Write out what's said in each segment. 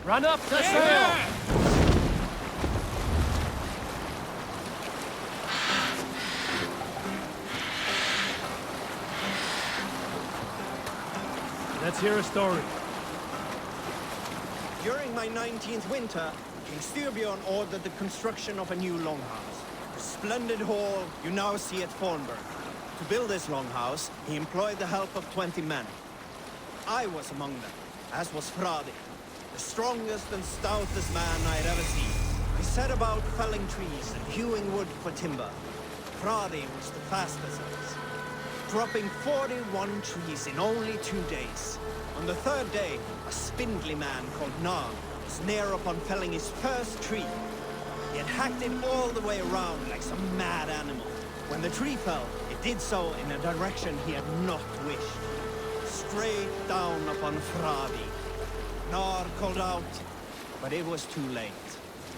Run up to sail! Let's hear a story. During my 19th winter, King Styrbjorn ordered the construction of a new longhouse. The splendid hall you now see at Fornburg. To build this longhouse, he employed the help of 20 men. I was among them, as was Fradi, the strongest and stoutest man I had ever seen. We set about felling trees and hewing wood for timber. Fradi was the fastest of us, dropping 41 trees in only 2 days. On the third day, a spindly man called Nag was near upon felling his first tree. He had hacked it all the way around like some mad animal. When the tree fell, it did so in a direction he had not wished. Straight down upon Fradi. Nag called out, but it was too late.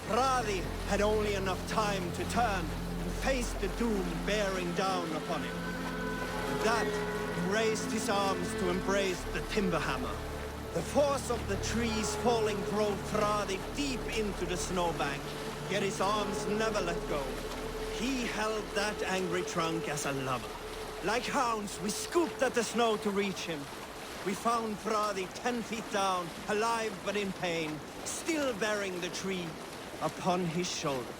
Fradi had only enough time to turn and face the doom bearing down upon him. With that, he raised his arms to embrace the timber hammer. The force of the trees falling drove Fradi deep into the snowbank, yet his arms never let go. He held that angry trunk as a lover. Like hounds, we scooped at the snow to reach him. We found Fradi 10 feet down, alive but in pain, still bearing the tree upon his shoulder.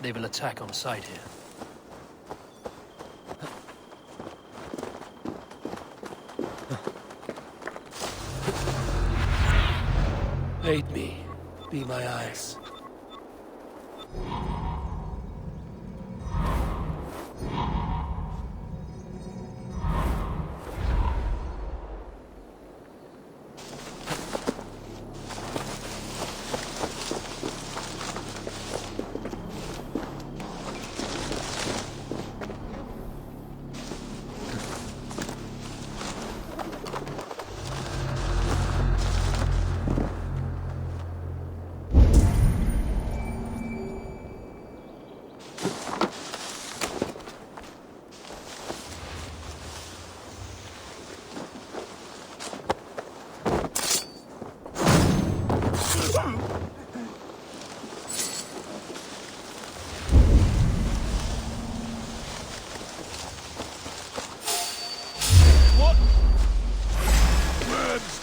They will attack on sight here. Aid me. Be my eyes.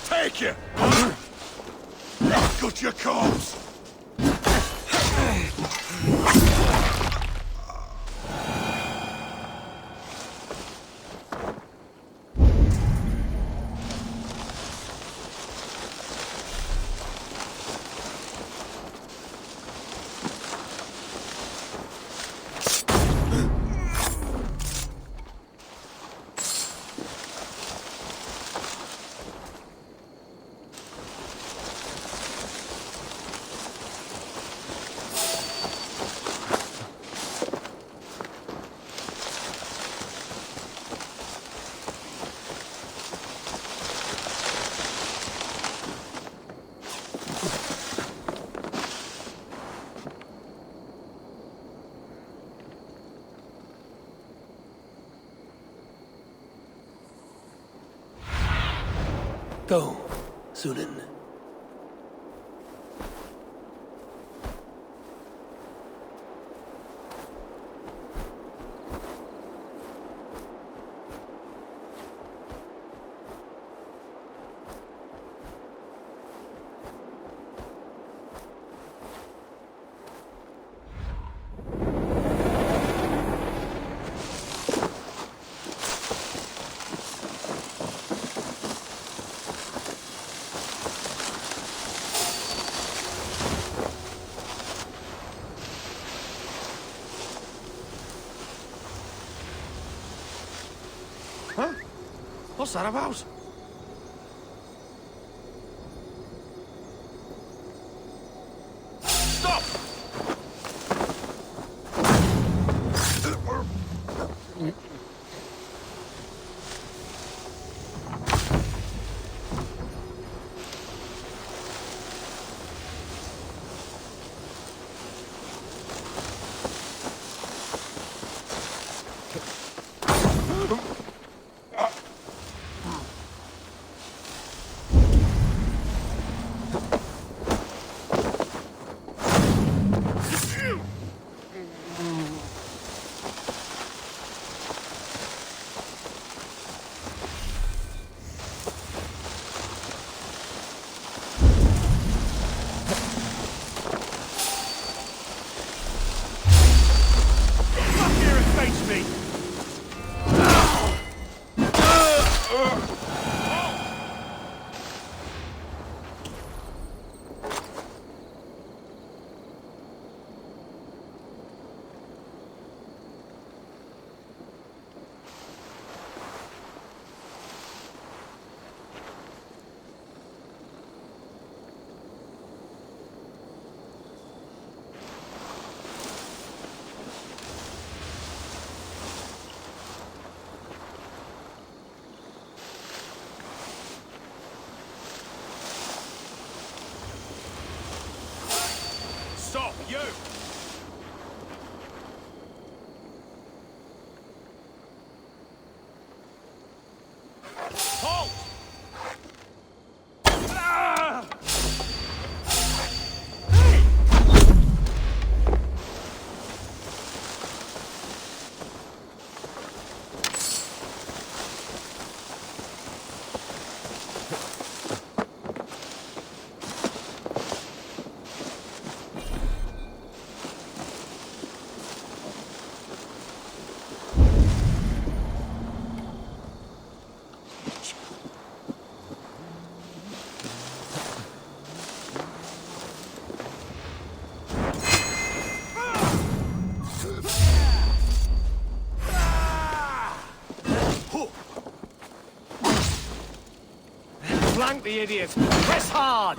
Take it! Got your corpse! Go, Sunan. Huh? What's that about? Stop! Stop, you! Halt! Ah! Hey! Flank the idiot! Press hard!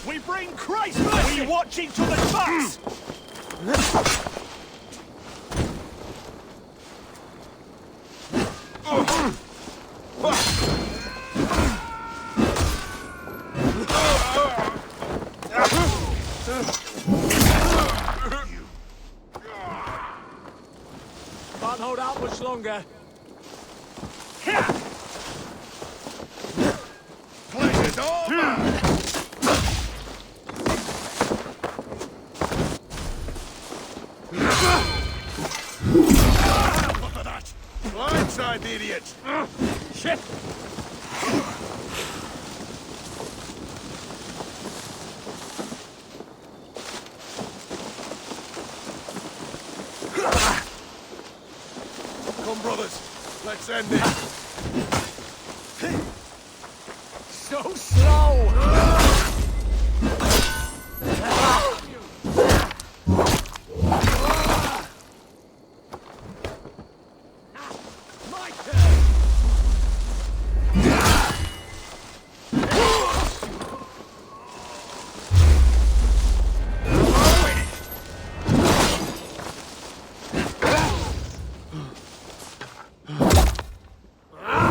We bring Christ! We watch each other's backs! Can't hold out much longer. Play it over! Look at that! Blindside the idiot! Shit! Come, brothers. Let's end it. So slow! My turn! Ah!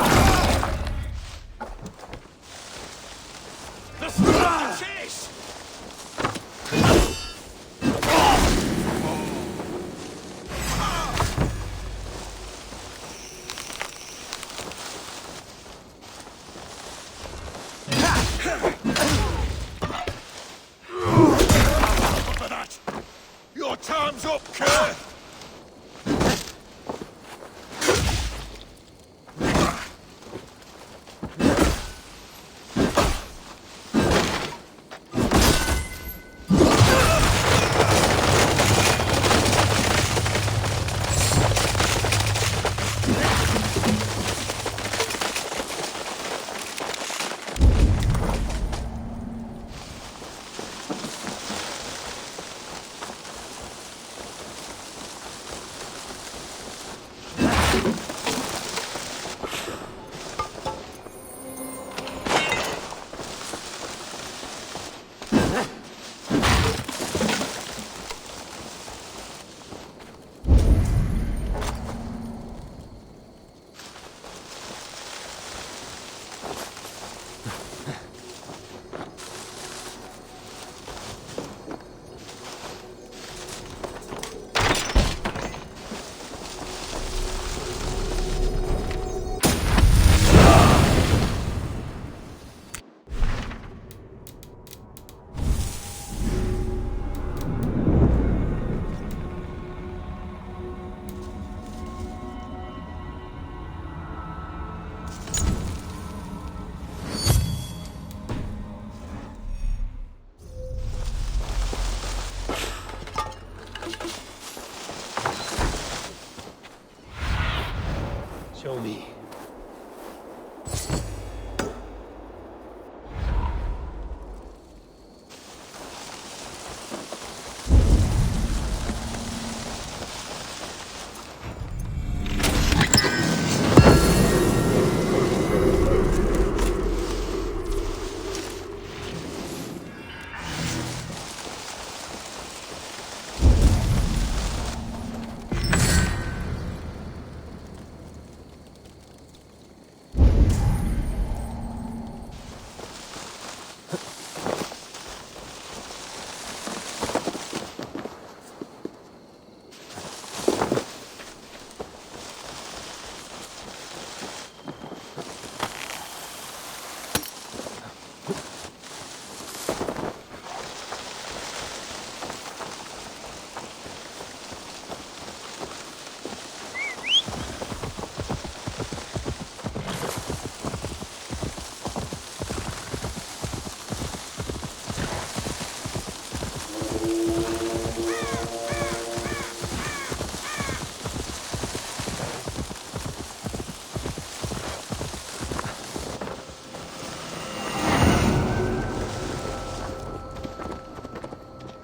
Show me.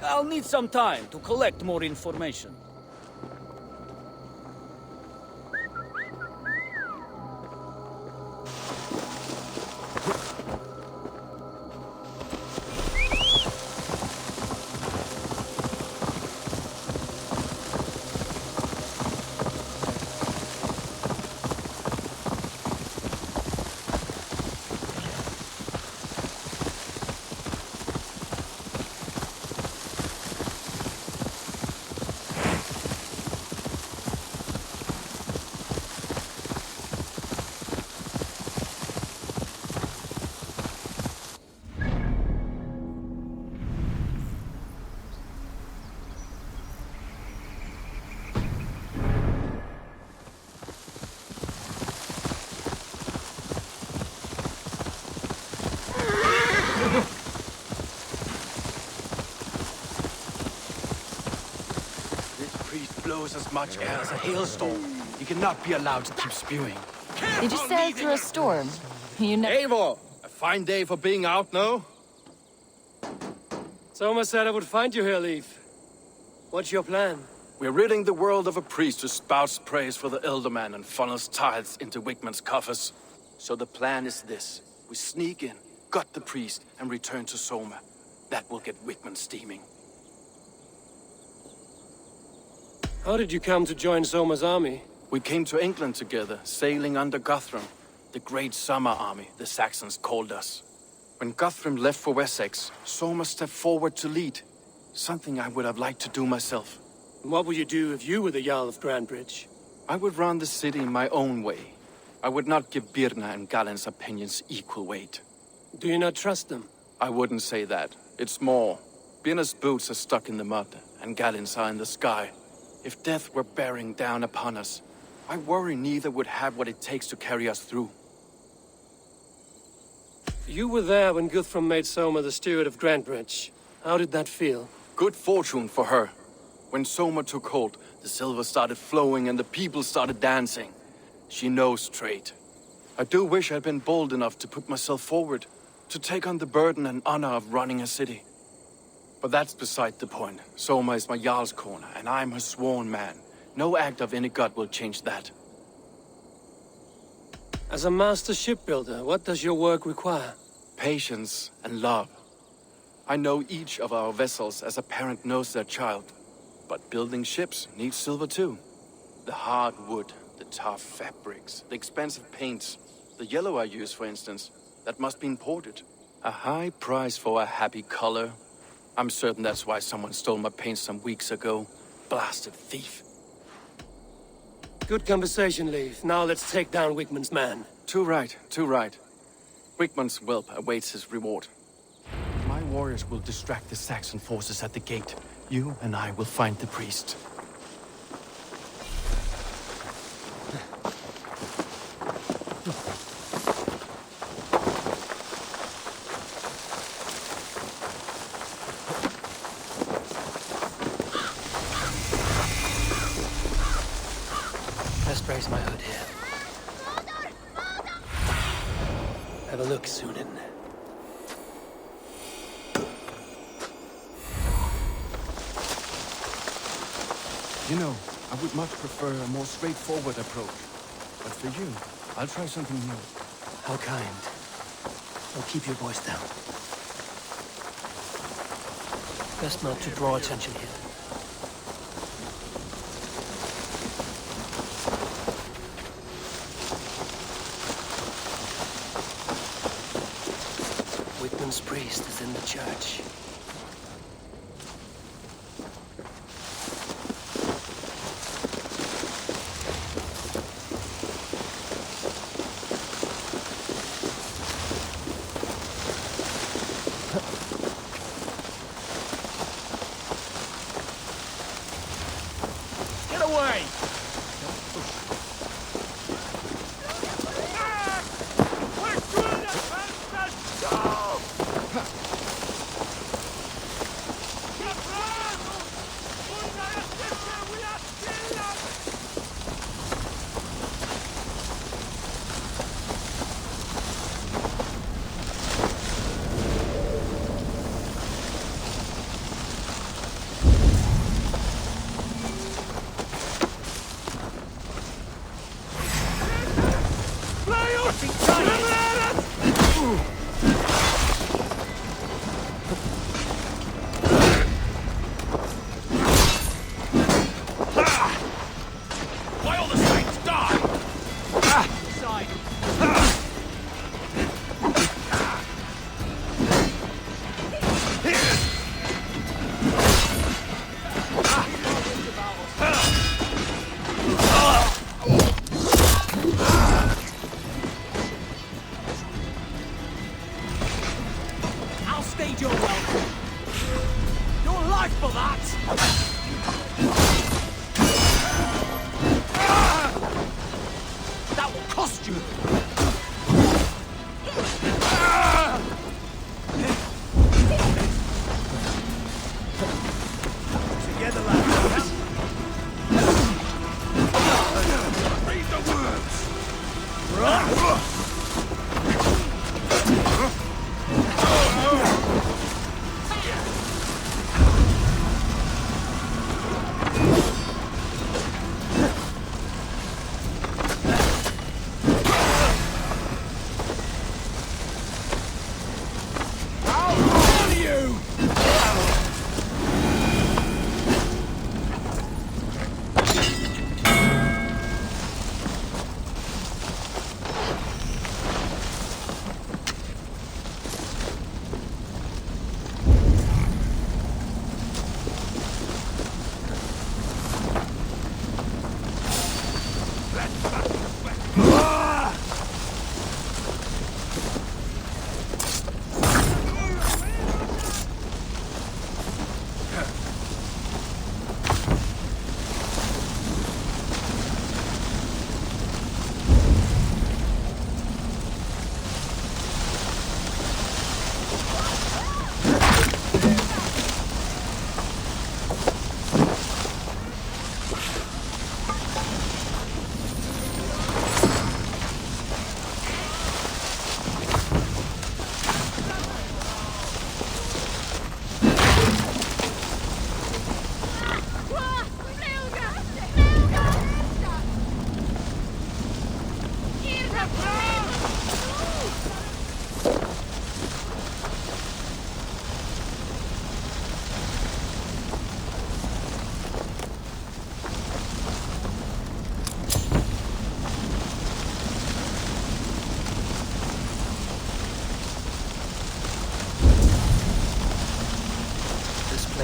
I'll need some time to collect more information. Blows as much air as a hailstorm. He cannot be allowed to keep spewing. Did you sail through a storm? You know. Eivor! A fine day for being out, no? Soma said I would find you here, Leaf. What's your plan? We're ridding the world of a priest who spouts praise for the Elderman and funnels tithes into Wigman's coffers. So the plan is this. We sneak in, gut the priest, and return to Soma. That will get Wigman steaming. How did you come to join Soma's army? We came to England together, sailing under Guthrum. The Great Summer Army, the Saxons called us. When Guthrum left for Wessex, Soma stepped forward to lead. Something I would have liked to do myself. What would you do if you were the Jarl of Grandbridge? I would run the city my own way. I would not give Birna and Galen's opinions equal weight. Do you not trust them? I wouldn't say that. It's more. Birna's boots are stuck in the mud, and Galen's are in the sky. If death were bearing down upon us, I worry neither would have what it takes to carry us through. You were there when Guthrum made Soma the steward of Grantbridge. How did that feel? Good fortune for her. When Soma took hold, the silver started flowing and the people started dancing. She knows trade. I do wish I'd been bold enough to put myself forward, to take on the burden and honor of running a city. But that's beside the point. Soma is my Jarl's corner, and I'm her sworn man. No act of any god will change that. As a master shipbuilder, what does your work require? Patience and love. I know each of our vessels as a parent knows their child. But building ships needs silver too. The hard wood, the tough fabrics, the expensive paints. The yellow I use, for instance, that must be imported. A high price for a happy color. I'm certain that's why someone stole my paint some weeks ago. Blasted thief. Good conversation, Leif. Now let's take down Wigmund's man. Too right, too right. Wigmund's whelp awaits his reward. My warriors will distract the Saxon forces at the gate. You and I will find the priest. Best raise my hood here. Have a look, Sunan. You know, I would much prefer a more straightforward approach. But for you, I'll try something new. How kind. Well, keep your voice down. Best not to draw attention here. Wigmund's priest is in the church. Get away!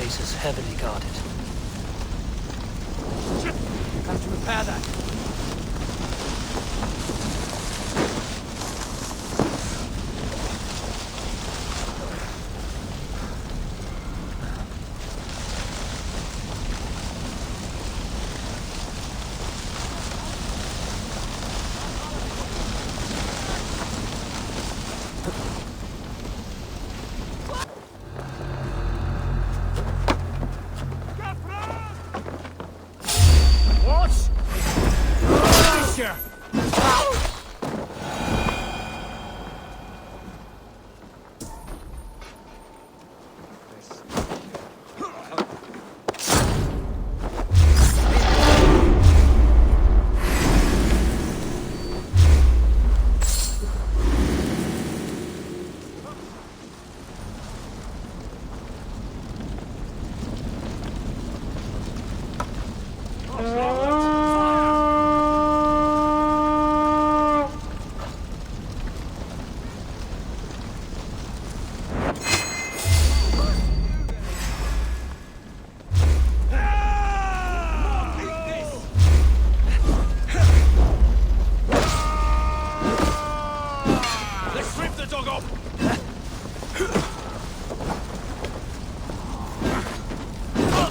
place is heavily guarded. Have to repair that.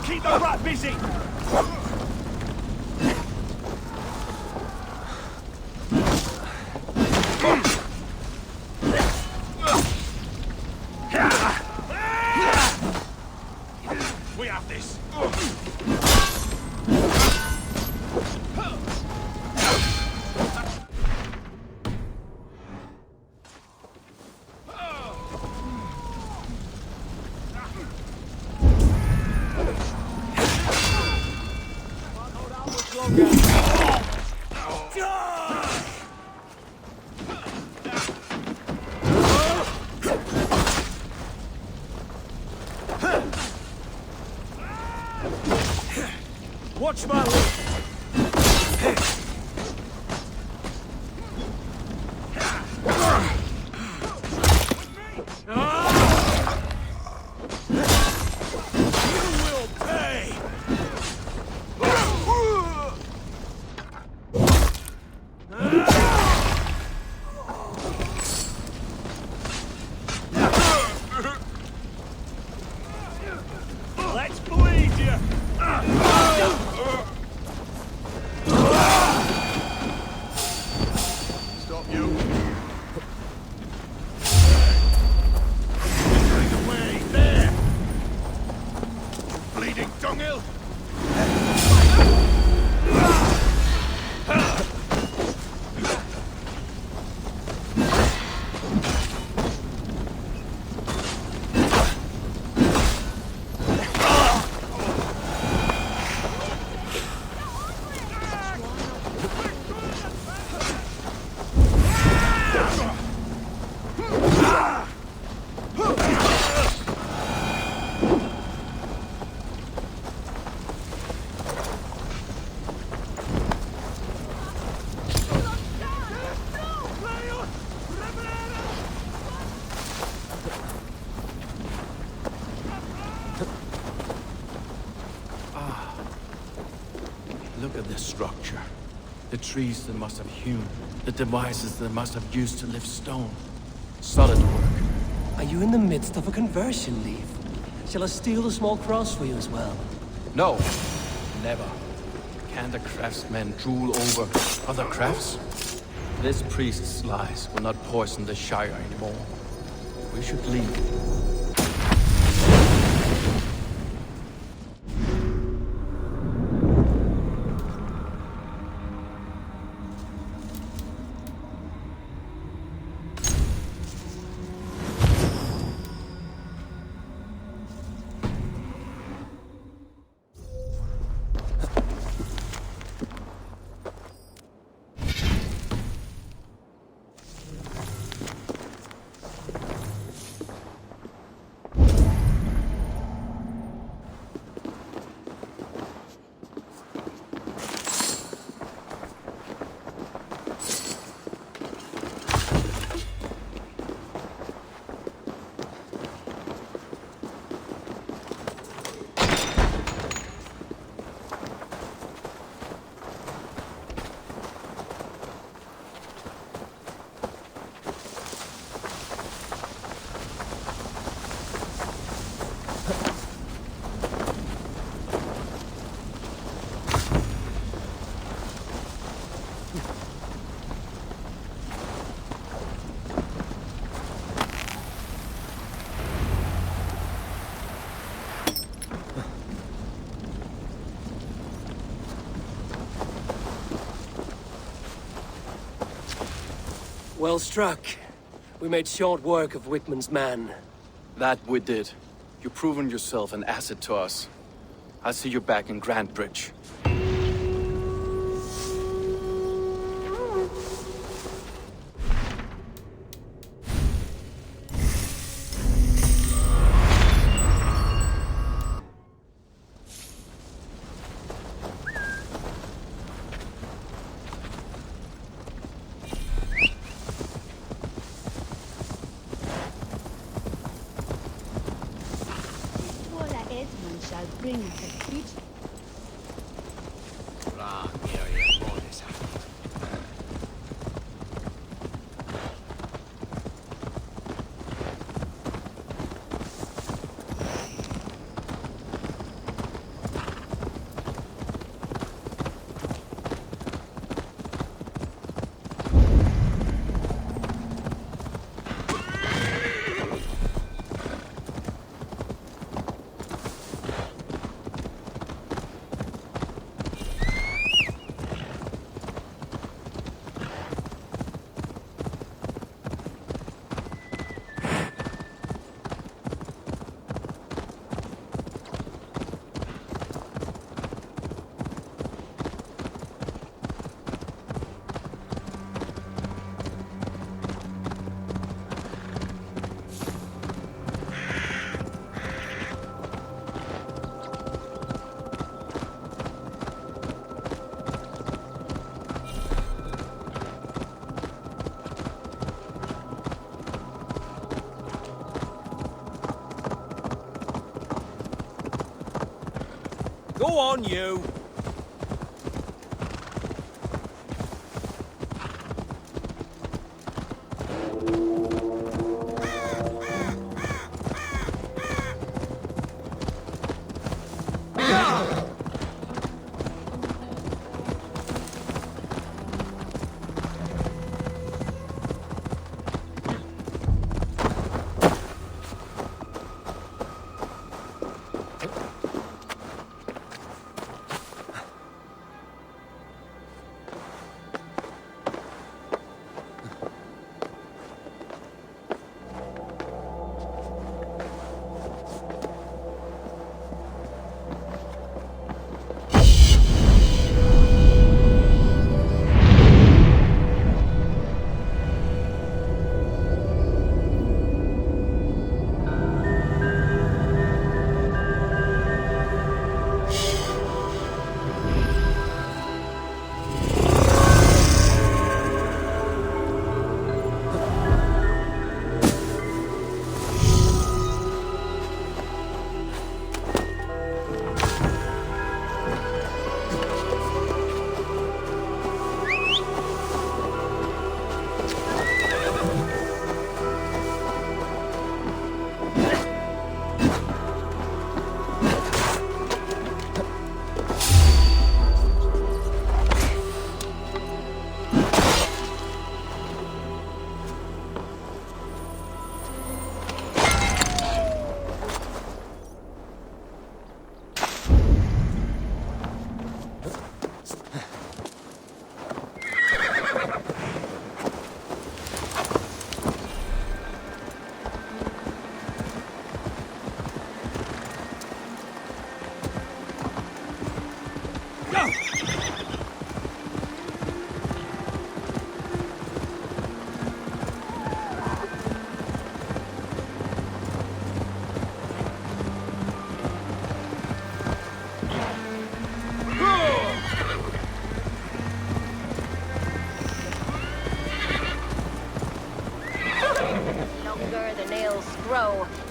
Keep the rat busy! We have this! Watch my lip. Let's bleed you! Stop you. Getting away, there! Bleeding dunghill! Look at this structure. The trees they must have hewn. The devices they must have used to lift stone. Solid work. Are you in the midst of a conversion, Leaf? Shall I steal the small cross for you as well? No, never. Can the craftsmen drool over other crafts? This priest's lies will not poison the Shire anymore. We should leave. Well struck. We made short work of Wickman's man. That we did. You've proven yourself an asset to us. I'll see you back in Grand Bridge. Shall bring us a creature. Go on, you!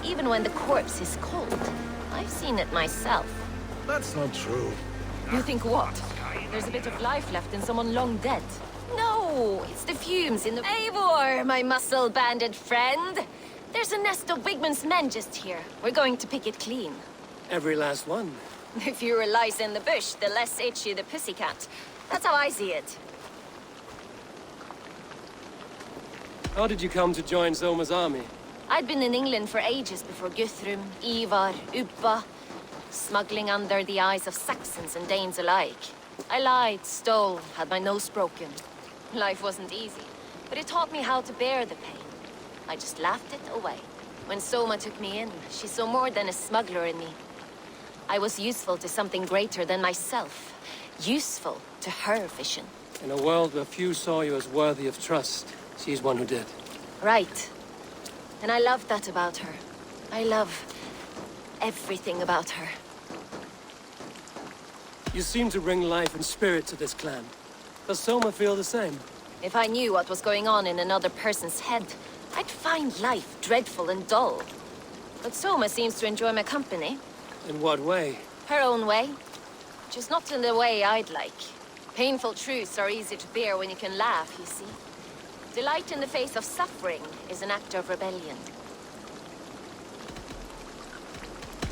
Even when the corpse is cold. I've seen it myself. That's not true. You think what? There's a bit of life left in someone long dead. No, it's the fumes in the... Eivor, my muscle-banded friend! There's a nest of Wigman's men just here. We're going to pick it clean. Every last one. The fewer lice in the bush, the less itchy the pussycat. That's how I see it. How did you come to join Zoma's army? I'd been in England for ages before Guthrum, Ivar, Uppa, smuggling under the eyes of Saxons and Danes alike. I lied, stole, had my nose broken. Life wasn't easy. but it taught me how to bear the pain. I just laughed it away. When Soma took me in, she saw more than a smuggler in me. I was useful to something greater than myself. Useful to her vision. In a world where few saw you as worthy of trust, she's one who did. Right. And I love that about her. I love everything about her. You seem to bring life and spirit to this clan. Does Soma feel the same? If I knew what was going on in another person's head, I'd find life dreadful and dull. But Soma seems to enjoy my company. In what way? Her own way. Just not in the way I'd like. Painful truths are easy to bear when you can laugh, you see. Delight in the face of suffering is an act of rebellion.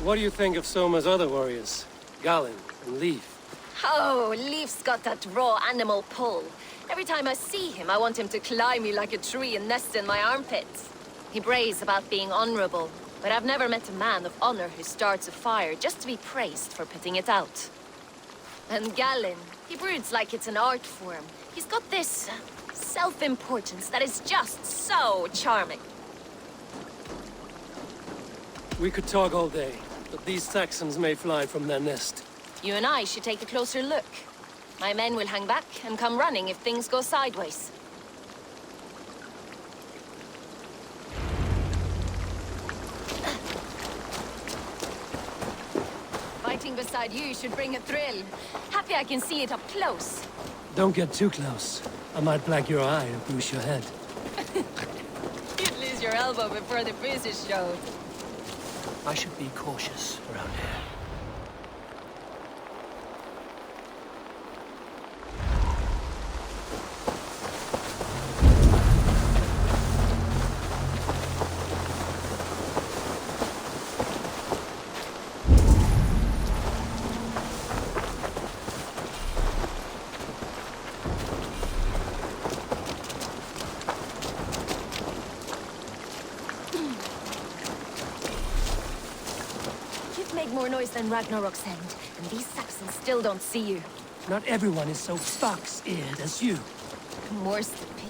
What do you think of Soma's other warriors? Galen and Leaf? Oh, Leaf's got that raw animal pull. Every time I see him, I want him to climb me like a tree and nest in my armpits. He brays about being honorable, but I've never met a man of honor who starts a fire just to be praised for putting it out. And Galen, he broods like it's an art form. He's got this self-importance that is just so charming. We could talk all day, but these Saxons may fly from their nest. You and I should take a closer look. My men will hang back and come running if things go sideways. Fighting beside you should bring a thrill. Happy I can see it up close. Don't get too close. I might black your eye or bruise your head. You'd lose your elbow before the bruises showed. I should be cautious around here. More noise than Ragnarok's end, and these Saxons still don't see you. Not everyone is so fox-eared as you. More's the pity.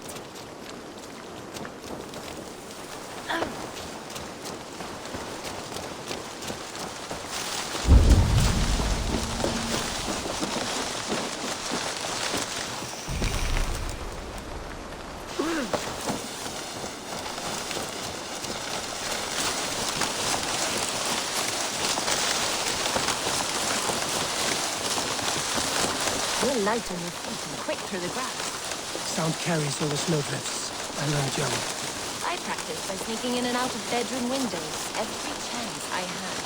You're light on your feet and quick through the grass. Sound carries over snowdrifts. I learned young. I practiced by sneaking in and out of bedroom windows every chance I had.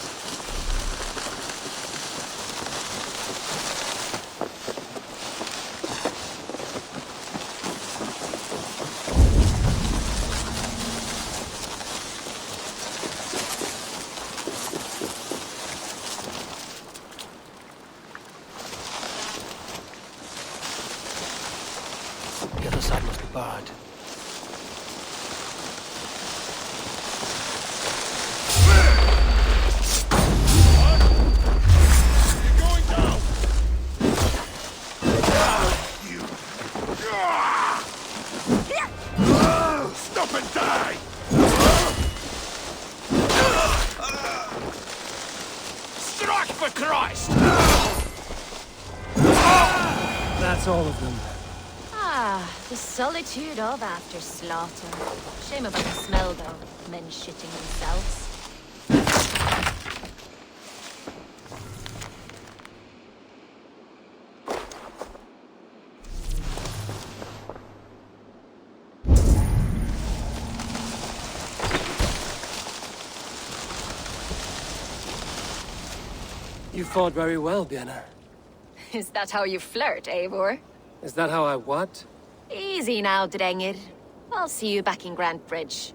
The other side must be barred. You're going down! Stop and die! Strike for Christ! That's all of them. Ah, the solitude of after slaughter. Shame about the smell, though. Men shitting themselves. You fought very well, Björnar. Is that how you flirt, Eivor? Is that how I what? Easy now, Drengir. I'll see you back in Grand Bridge.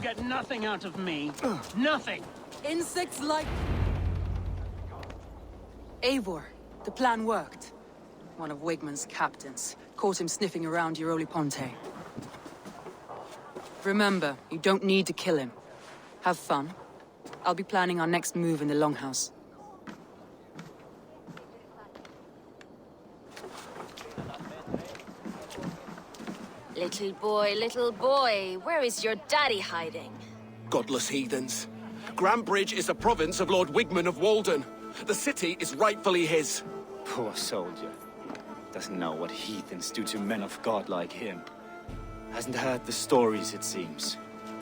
get nothing out of me. Nothing! Insects like... Eivor, the plan worked. One of Wigman's captains caught him sniffing around Euroli Ponte. Remember, you don't need to kill him. Have fun. I'll be planning our next move in the Longhouse. Little boy, where is your daddy hiding? Godless heathens. Grambridge is a province of Lord Wigman of Walden. The city is rightfully his. Poor soldier. Doesn't know what heathens do to men of God like him. Hasn't heard the stories, it seems.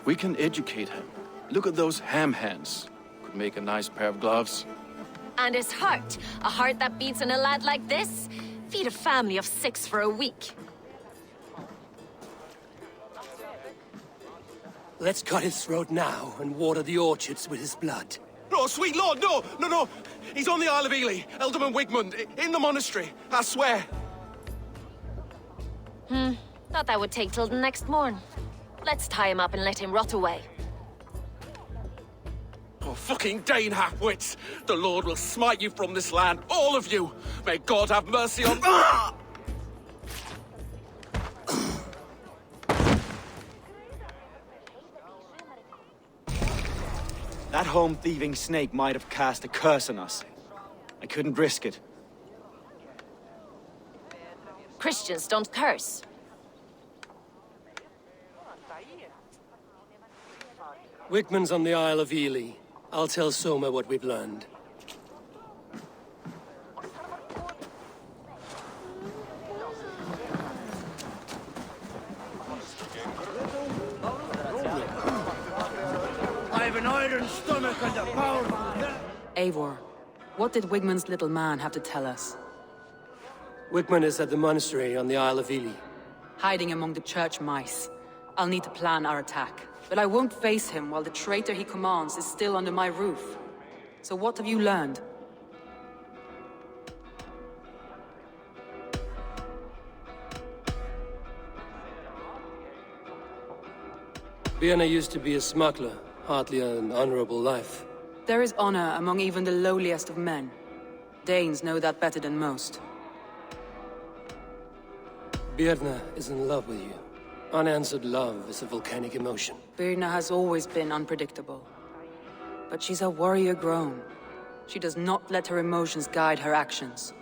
We can educate him. Look at those ham hands. Could make a nice pair of gloves. And his heart. A heart that beats in a lad like this? Feed a family of 6 for a week. Let's cut his throat now and water the orchards with his blood. No, sweet lord, no, no, no. He's on the Isle of Ely, Ealdorman Wigmund, in the monastery, I swear. Thought that would take till the next morn. Let's tie him up and let him rot away. Oh, fucking Dane half-wits! The Lord will smite you from this land, all of you! May God have mercy on... Ah! That home-thieving snake might have cast a curse on us. I couldn't risk it. Christians don't curse. Wigman's on the Isle of Ely. I'll tell Soma what we've learned. I have an iron stomach and a powerful... Eivor, what did Wigman's little man have to tell us? Wigman is at the monastery on the Isle of Ely. Hiding among the church mice. I'll need to plan our attack. But I won't face him while the traitor he commands is still under my roof. So what have you learned? Birna used to be a smuggler, hardly an honorable life. There is honor among even the lowliest of men. Danes know that better than most. Birna is in love with you. Unanswered love is a volcanic emotion. Birna has always been unpredictable. But she's a warrior grown. She does not let her emotions guide her actions.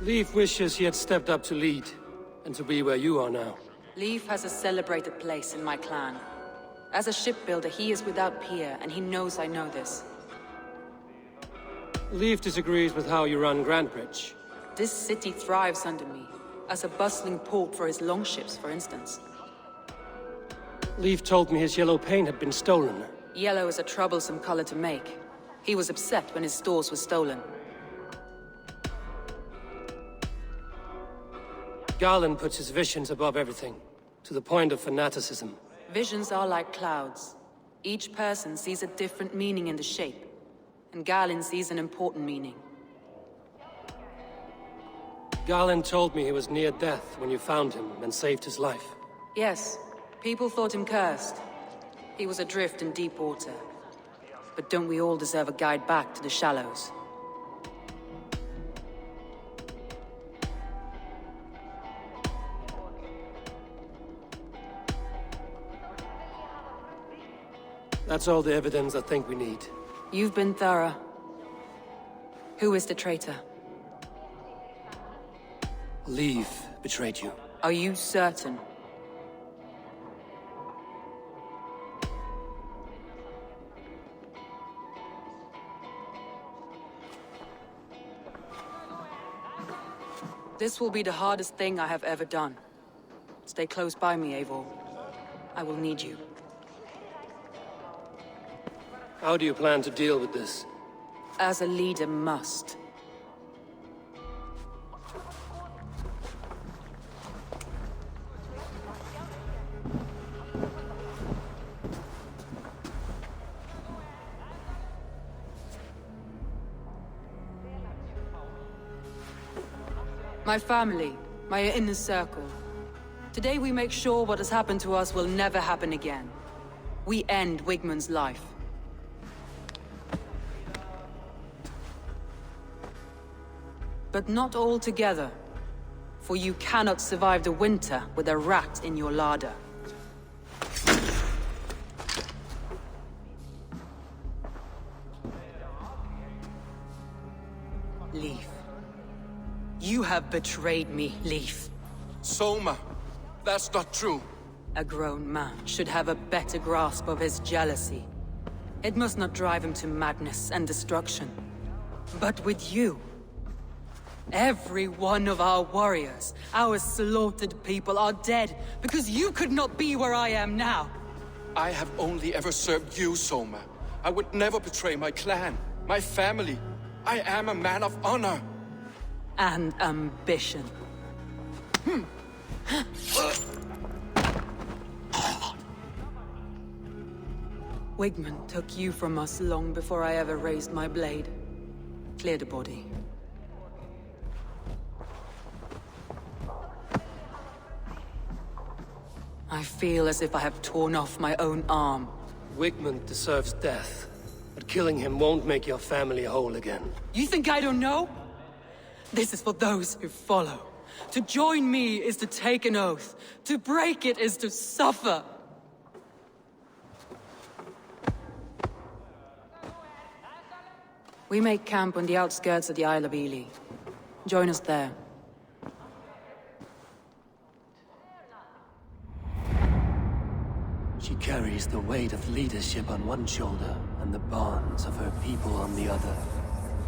Leif wishes he had stepped up to lead, and to be where you are now. Leif has a celebrated place in my clan. As a shipbuilder, he is without peer, and he knows I know this. Leif disagrees with how you run Grandbridge. This city thrives under me, as a bustling port for his longships, for instance. Leif told me his yellow paint had been stolen. Yellow is a troublesome color to make. He was upset when his stores were stolen. Garland puts his visions above everything, to the point of fanaticism. Visions are like clouds. Each person sees a different meaning in the shape, and Garland sees an important meaning. Garland told me he was near death when you found him and saved his life. Yes, people thought him cursed. He was adrift in deep water. But don't we all deserve a guide back to the shallows? That's all the evidence I think we need. You've been thorough. Who is the traitor? Leif betrayed you. Are you certain? This will be the hardest thing I have ever done. Stay close by me, Eivor. I will need you. How do you plan to deal with this? As a leader must. My family, my inner circle. Today we make sure what has happened to us will never happen again. We end Wigmund's life. But not all together. For you cannot survive the winter with a rat in your larder. Leaf. You have betrayed me, Leaf. Soma, that's not true. A grown man should have a better grasp of his jealousy. It must not drive him to madness and destruction. But with you, every one of our warriors, our slaughtered people are dead because you could not be where I am now. I have only ever served you, Soma. I would never betray my clan, my family. I am a man of honor. And ambition. Wigmund took you from us long before I ever raised my blade. Clear the body. I feel as if I have torn off my own arm. Wigmund deserves death, but killing him won't make your family whole again. You think I don't know? This is for those who follow. To join me is to take an oath. To break it is to suffer. We make camp on the outskirts of the Isle of Ely. Join us there. She carries the weight of leadership on one shoulder and the bonds of her people on the other.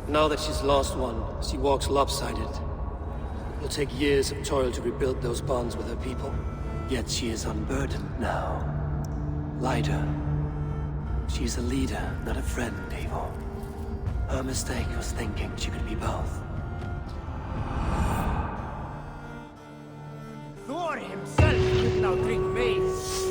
Now that she's lost one, she walks lopsided. It will take years of toil to rebuild those bonds with her people. Yet she is unburdened now. Lighter. She is a leader, not a friend, Eivor. Her mistake was thinking she could be both. Thor himself could now drink mace.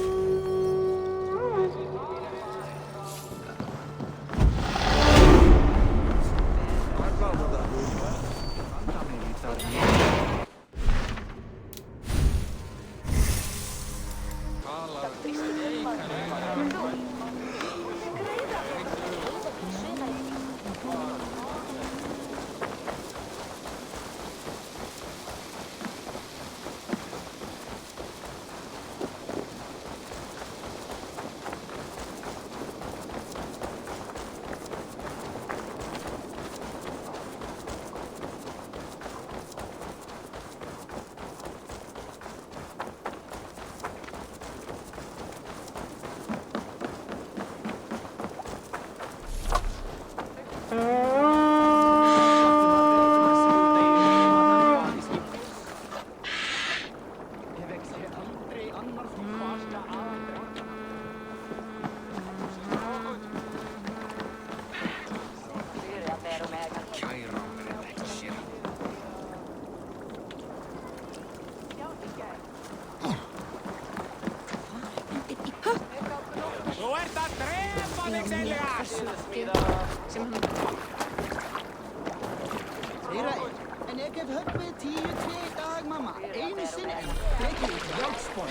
En ik heb het met hier 2 dagen, mama. Eén zin en trek ik veldspon.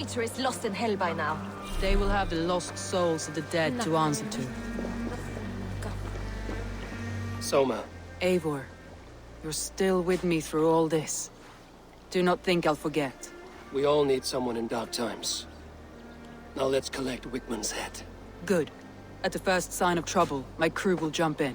altar is lost in hell by now. They will have the lost souls of the dead to answer to. Soma. Eivor, you're still with me through all this. Do not think I'll forget. We all need someone in dark times. Now let's collect Wickman's head. Good. At the first sign of trouble, my crew will jump in.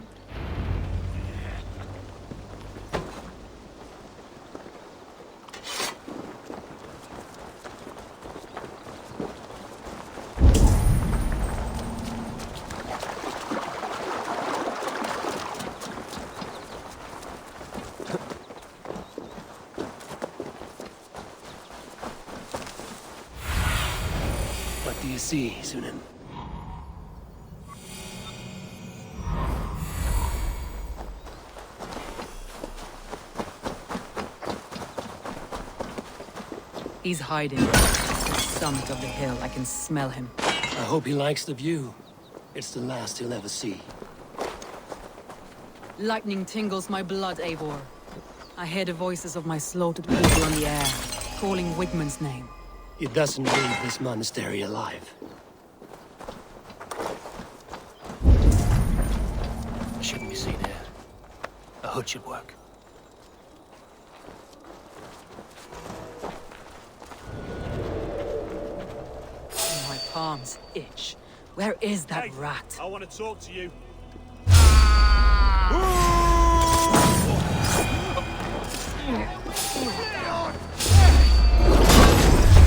What do you see, Sunan? He's hiding. At the summit of the hill, I can smell him. I hope he likes the view. It's the last he'll ever see. Lightning tingles my blood, Eivor. I hear the voices of my slaughtered people on the air, calling Wigmund's name. He doesn't leave this monastery alive. Shouldn't be seen here. A hood should work. My palms itch. Where is that rat? I want to talk to you.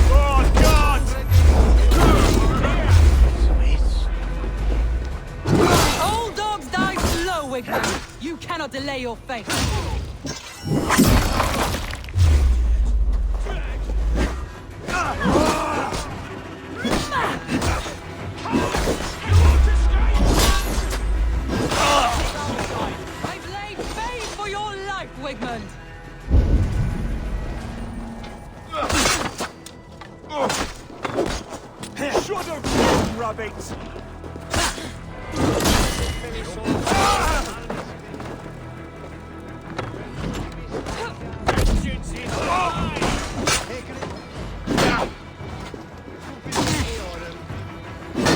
Oh, God! Old dogs die slow, Wigmund. You cannot delay your fate. I've laid claim for your life, Wigmund. Shut up, rabbits!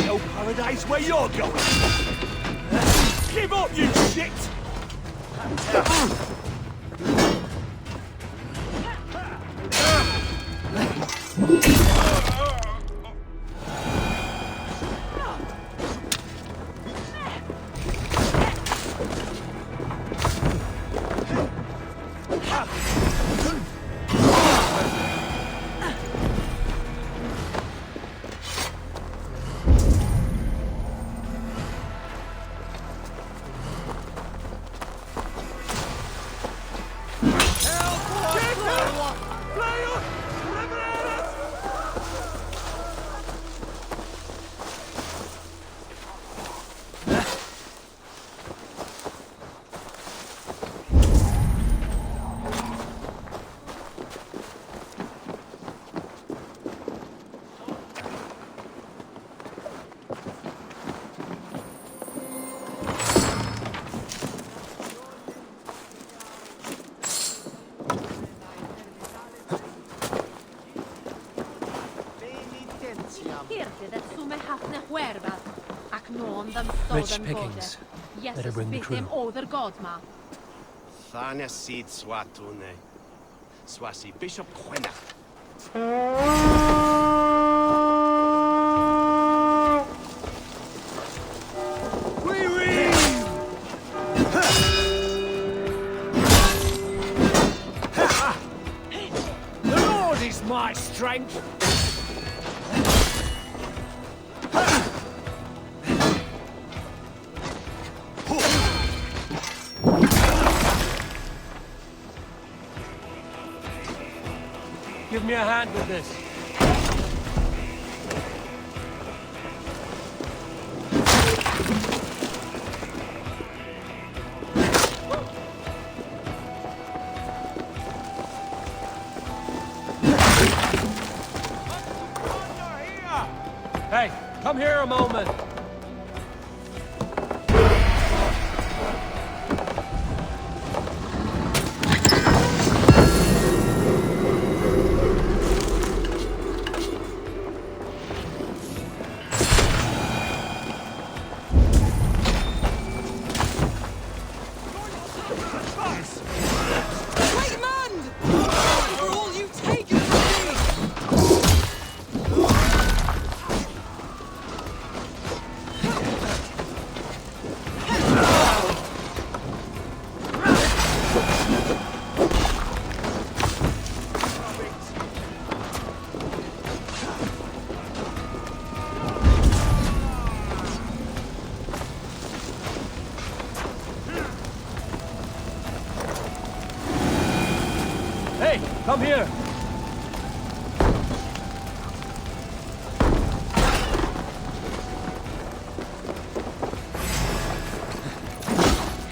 No paradise where you're going! Give up, you shit! Rich pickings. Better bring the crew. Thania seed swatune. Swasi Bishop Quena. The Lord is my strength. Give me a hand with this. Hey, come here a moment. Come here!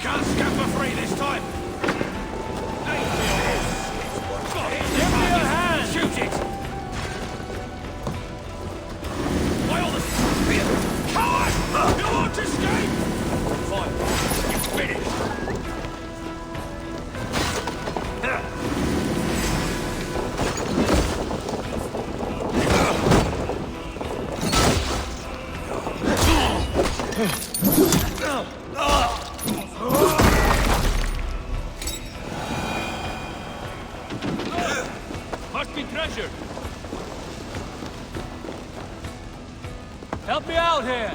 Can't scam for free this time! Give me your hand! Shoot it! Why all the... Coward! You won't escape! Fine. It's finished! Must be treasure! Help me out here!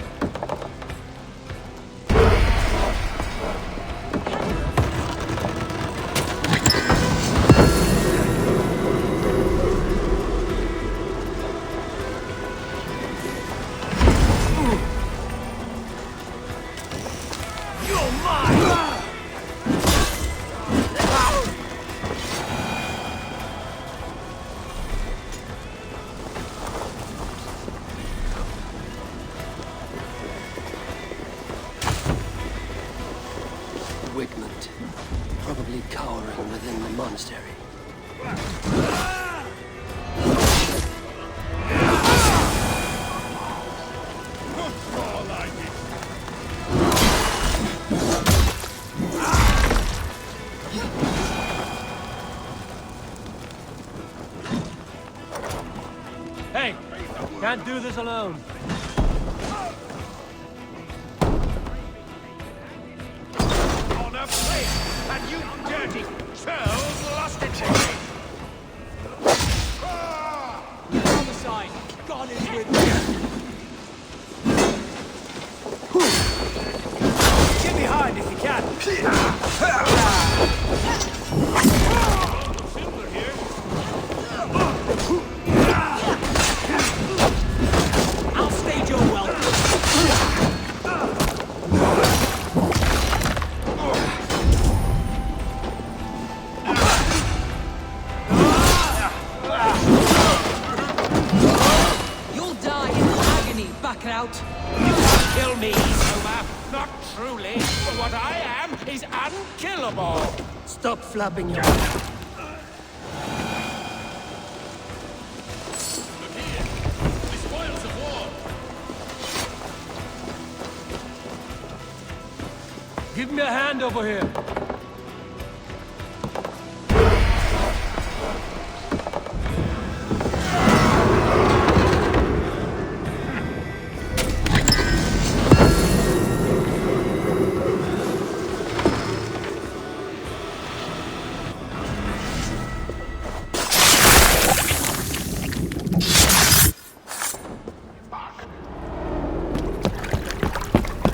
You're mine! Wigmund, probably cowering within the monastery. Hey! Can't do this alone. On a plate! And you dirty churls lost it to me! On the side. God is with me. Get behind if you can! Simpler here. I'll stage your welcome. You'll die in agony, back out. Kill me, Soma! Not truly, but what I am is unkillable! Stop flapping your... Look here! The spoils of war! Give me a hand over here.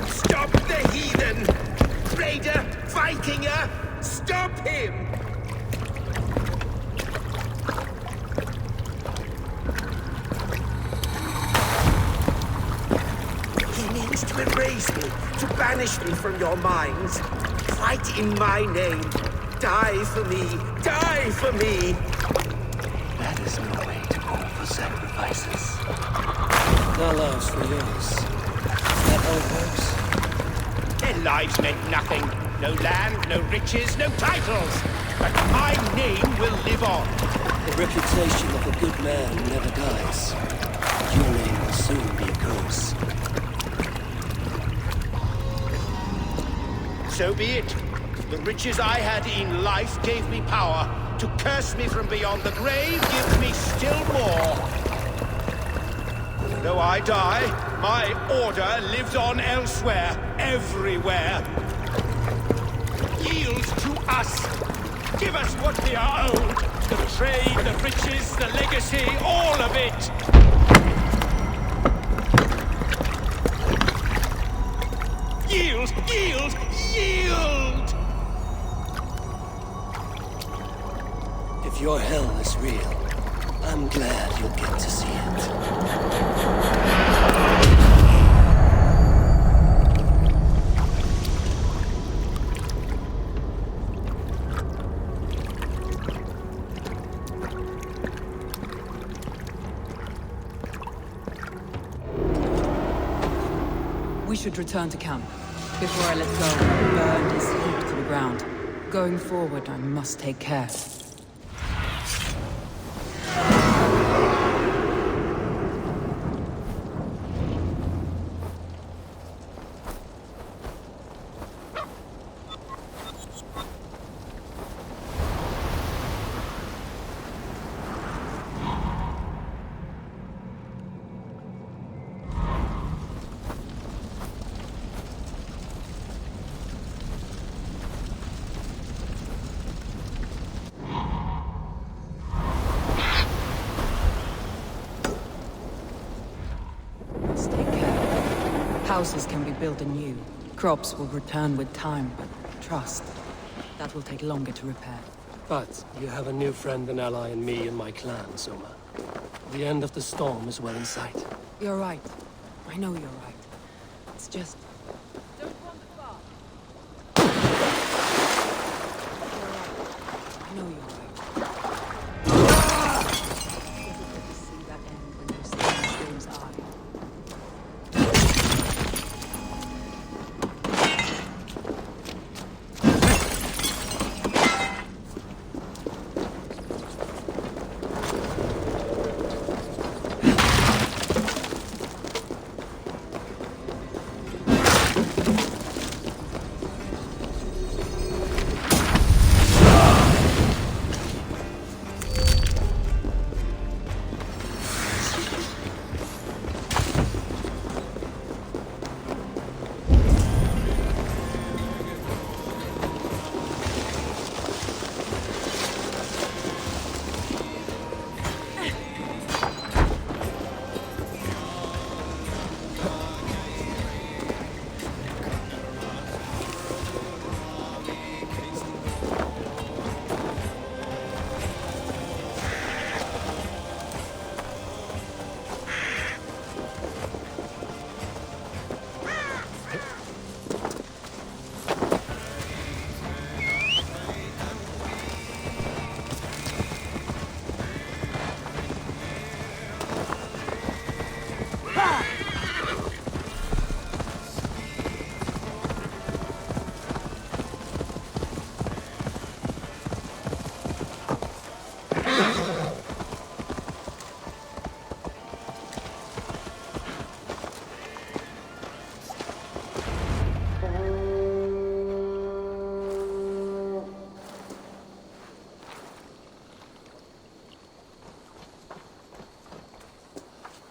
Stop the heathen! Raider! Vikinger! Stop him! He means to erase me, to banish me from your minds. Fight in my name. Die for me. Die for me. That is no way to call for sacrifices. Our lives for yours. That how it works? Their lives meant nothing. No land, no riches, no titles. But my name will live on. The reputation of a good man never dies. Your name will soon be a curse. So be it. The riches I had in life gave me power. To curse me from beyond the grave gives me still more. Though I die, my order lives on elsewhere, everywhere. Yield to us. Give us what we are owed. The trade, the riches, the legacy, all of it. Yield! Yield! Yield! If your hell is real, I'm glad you'll get to see it. We should return to camp. Before I let go, Burn is heaped to the ground. Going forward, I must take care. Houses can be built anew. Crops will return with time, but trust, that will take longer to repair. But you have a new friend and ally in me and my clan, Soma. The end of the storm is well in sight. You're right. I know you're right. It's just... Don't wander far. I know you're right. Difficult to see that end when you're still in the storm's eye.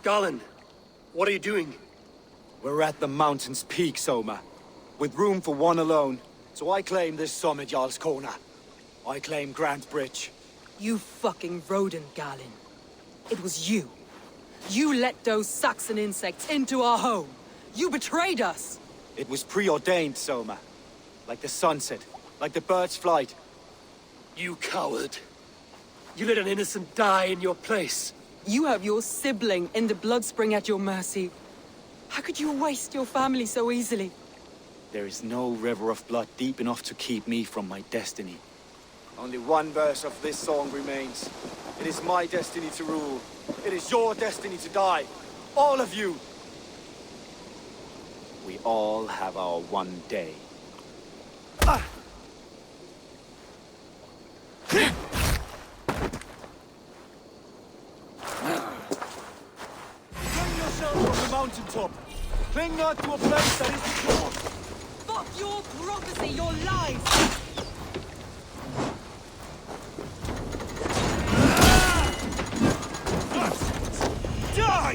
Garland, what are you doing? We're at the mountain's peak, Soma. With room for one alone. So I claim this summit, Jarl's Corner. I claim Grant Bridge. You fucking rodent, Galen. It was you. You let those Saxon insects into our home. You betrayed us. It was preordained, Soma. Like the sunset, like the bird's flight. You coward. You let an innocent die in your place. You have your sibling in the blood spring at your mercy. How could you waste your family so easily? There is no river of blood deep enough to keep me from my destiny. Only one verse of this song remains. It is my destiny to rule. It is your destiny to die. All of you. We all have our one day. Bring yourself from the mountaintop. Cling not to a place that is yours. Fuck your prophecy, your lies! Die!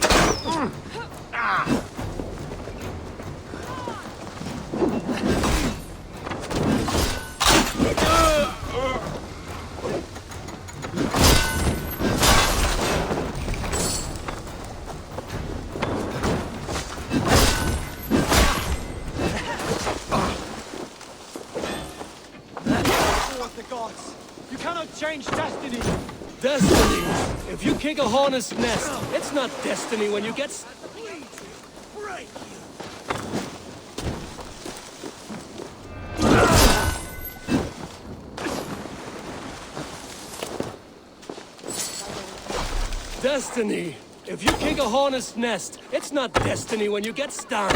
The gods. You cannot change destiny. Destiny! If you kick a hornet's nest, it's not destiny when you get... Break Destiny! If you kick a hornet's nest, it's not destiny when you get stung.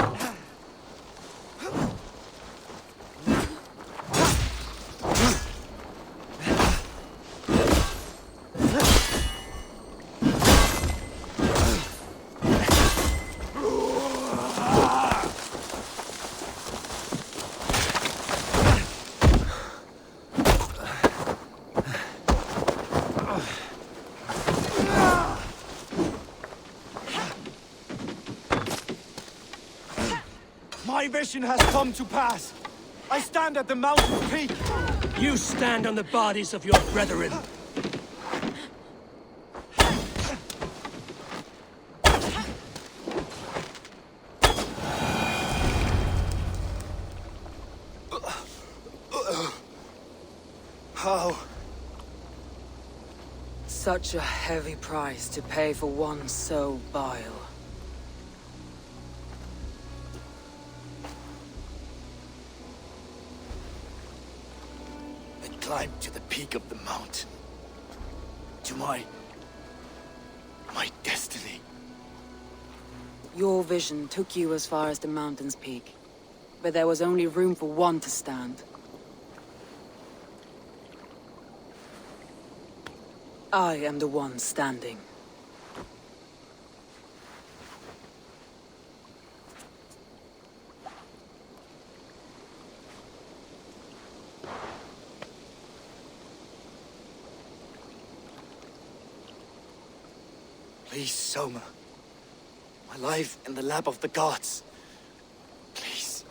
My vision has come to pass. I stand at the mountain peak. You stand on the bodies of your brethren. How? Such a heavy price to pay for one so vile. I climbed to the peak of the mountain. To my destiny. Your vision took you as far as the mountain's peak. But there was only room for one to stand. I am the one standing. Please, Soma. My life in the lap of the gods. Please.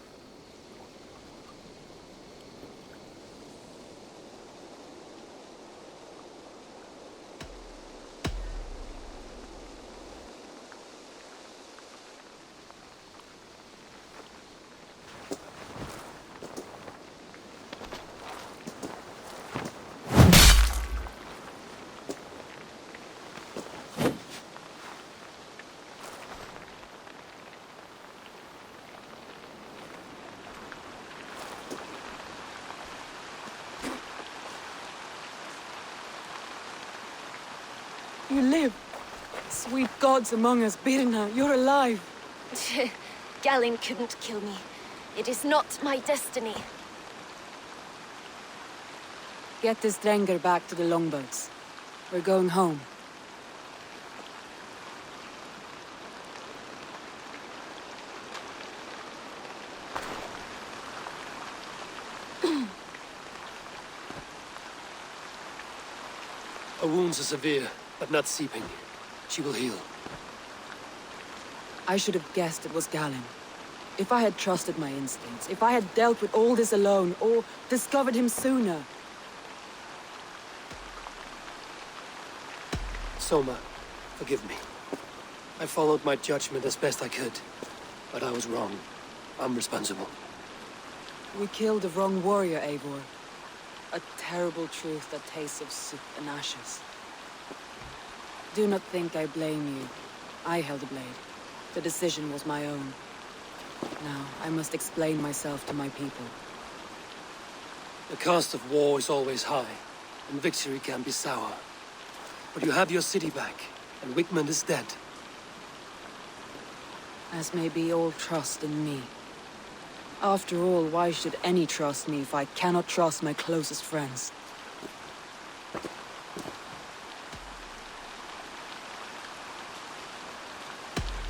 You live. Sweet gods among us, Birna, you're alive. Galin couldn't kill me. It is not my destiny. Get this Drenger back to the longboats. We're going home. Her wounds are severe, but not seeping. She will heal. I should have guessed it was Galin. If I had trusted my instincts, if I had dealt with all this alone, or discovered him sooner. Soma, forgive me. I followed my judgment as best I could, but I was wrong. I'm responsible. We killed the wrong warrior, Eivor. A terrible truth that tastes of soot and ashes. Do not think I blame you. I held the blade. The decision was my own. Now, I must explain myself to my people. The cost of war is always high, and victory can be sour. But you have your city back, and Wigmund is dead. As may be all trust in me. After all, why should any trust me if I cannot trust my closest friends?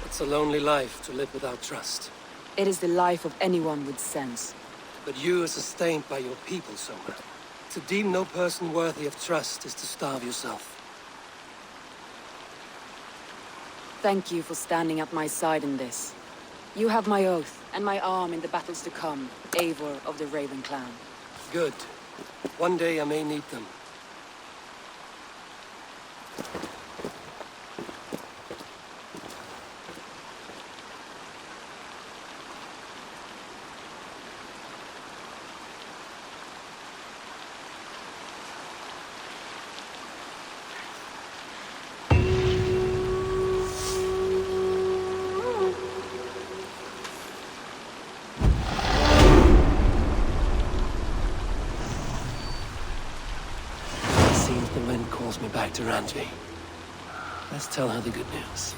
It's a lonely life to live without trust. It is the life of anyone with sense. But you are sustained by your people, Soma. To deem no person worthy of trust is to starve yourself. Thank you for standing at my side in this. You have my oath, and my arm in the battles to come, Eivor of the Raven Clan. Good. One day I may need them. Calls me back to Randvi. Let's tell her the good news.